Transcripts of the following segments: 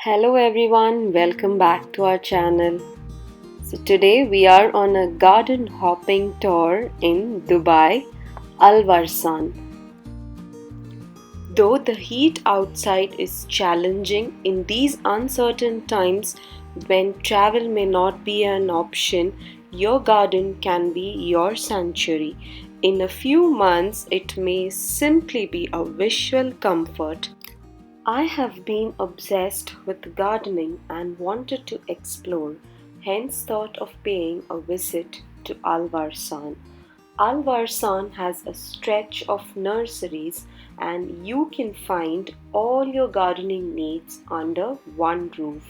Hello everyone, welcome back to our channel. So today we are on a garden hopping tour in Dubai, Al Warsan. Though the heat outside is challenging in these uncertain times when travel may not be an option, your garden can be your sanctuary. In a few months, it may simply be a visual comfort. I have been obsessed with gardening and wanted to explore, hence thought of paying a visit to Al Warsan. Al Warsan has a stretch of nurseries and you can find all your gardening needs under one roof.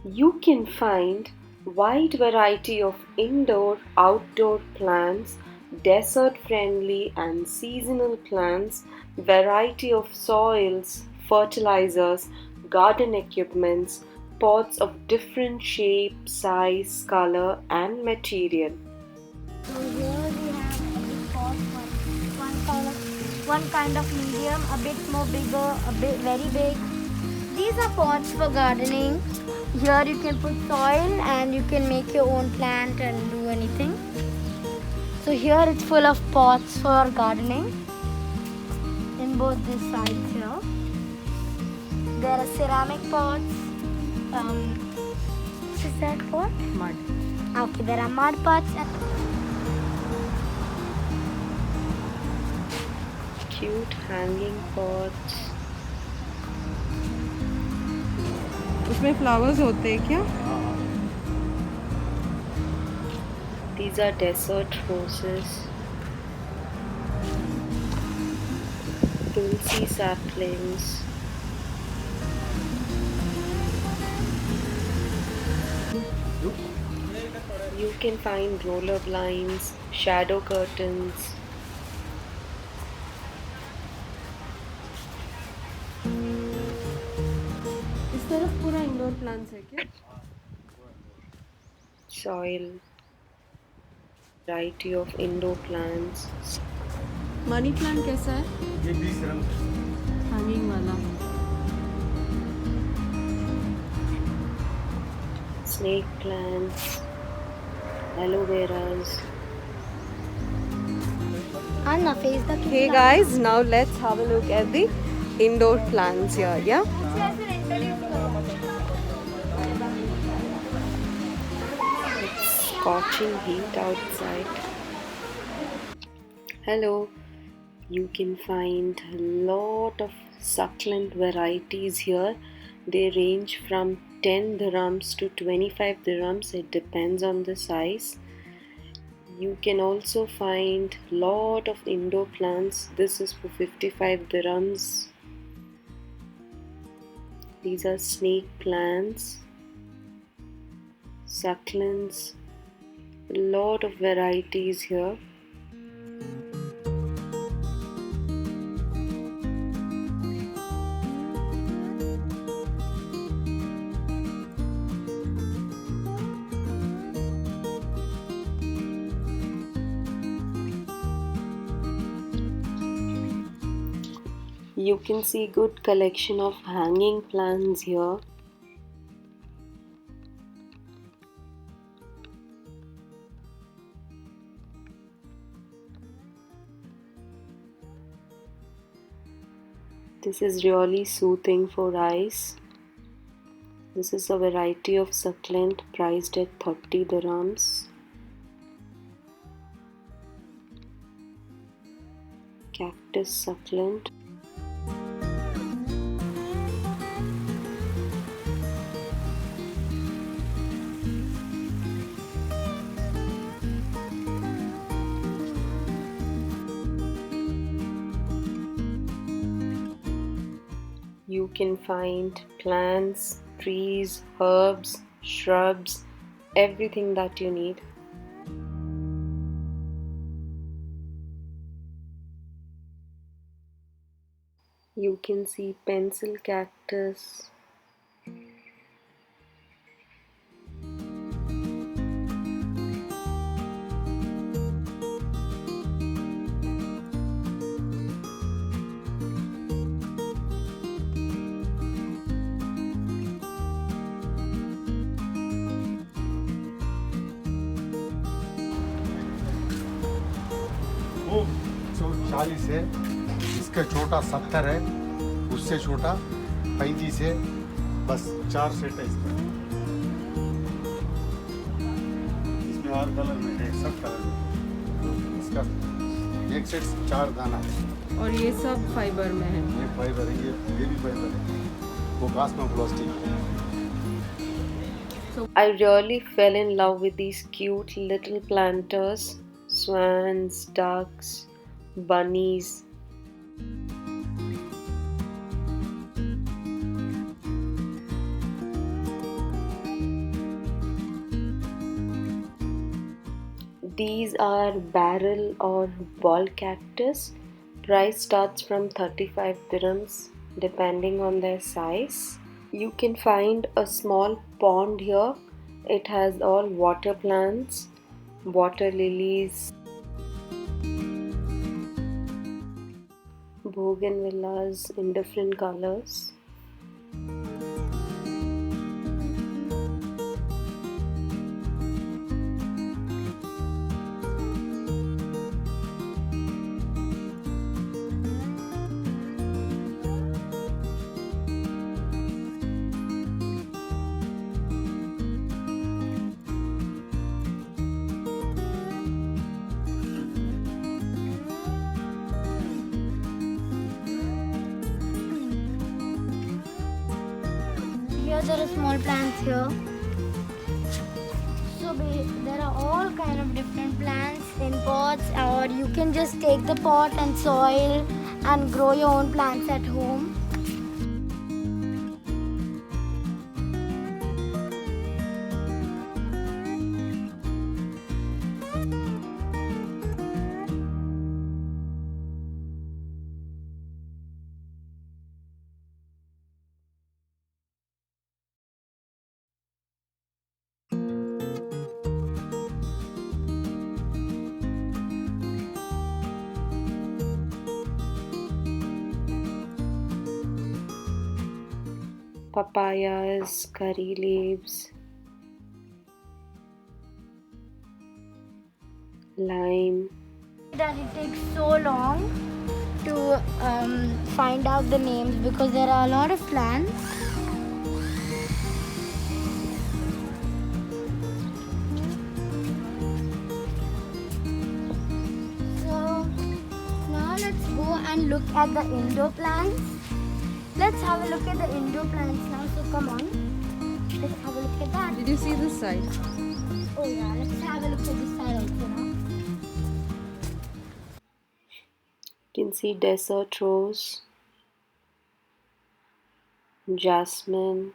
You can find wide variety of indoor, outdoor plants, desert friendly and seasonal plants, variety of soils, fertilizers, garden equipments, pots of different shape, size, color and material. So here we have a big pot, one kind of medium, a bit more bigger, a bit very big. These are pots for gardening. Here you can put soil and you can make your own plant and do anything. So here it's full of pots for gardening in both these sides here. There are ceramic pots. What is that for? Mud. Okay, there are mud pots. Cute hanging pots. उसमें flowers होते हैं क्या? These are desert roses. Tulsi saplings. You can find roller blinds, shadow curtains. इस तरफ पूरा indoor plants है क्या? Soil, variety of indoor plants, money plant कैसा है? ये 20 रंग हैंगिंग वाला. snake plants, aloe veras. Anna, face the Hey guys, now let's have a look at the indoor plants here. Yeah. It's scorching heat outside. Hello, you can find a lot of succulent varieties here. They range from 10 dirhams to 25 dirhams. It depends on the size. You can also find lot of indoor plants. This is for 55 dirhams. These are snake plants, succulents, a lot of varieties here. You can see good collection of hanging plants here. This is really soothing for eyes. This is a variety of succulent priced at 30 dirhams. Cactus succulent. You can find plants, trees, herbs, shrubs, everything that you need. You can see pencil cactus. 40 है, इसका छोटा 70 है, उससे छोटा 35 है, बस 4 set है इसका। इसमें और कलर में है, सब कलर में। इसका एक सेट 4 दाना है। और ये सब फाइबर में है। ये फाइबर है, ये भी फाइबर है, वो कास्मा प्लास्टिक है। I really fell in love with these cute little planters, swans, ducks, bunnies. These are barrel or ball cactus. Price starts from 35 dirhams depending on their size. You can find a small pond here. It has all water plants, water lilies, bougainvilleas in different colors. Here there are small plants here. So there are all kind of different plants in pots, or you can just take the pot and soil and grow your own plants at home. Papayas, curry leaves, lime. That it takes so long to find out the names because there are a lot of plants. So now let's go and look at the indoor plants. Let's have a look at the indoor plants now. So come on, let's have a look at that. Did you see this side? Oh yeah, let's have a look at this side also now. You can see desert rose, jasmine,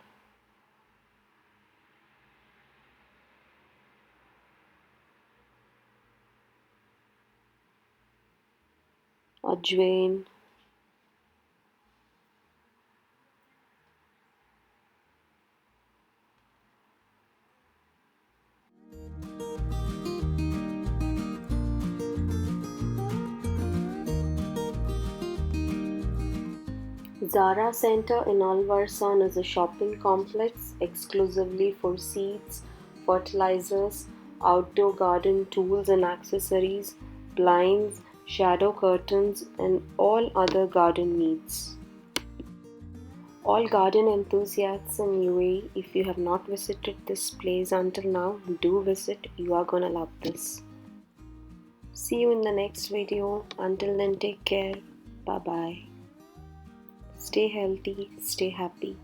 ajwain, Zara Center in Warsan is a shopping complex exclusively for seeds, fertilizers, outdoor garden tools and accessories, blinds, shadow curtains, and all other garden needs. All garden enthusiasts in UAE, if you have not visited this place until now, do visit. You are gonna love this. See you in the next video. Until then, take care. Bye bye. Stay healthy, stay happy.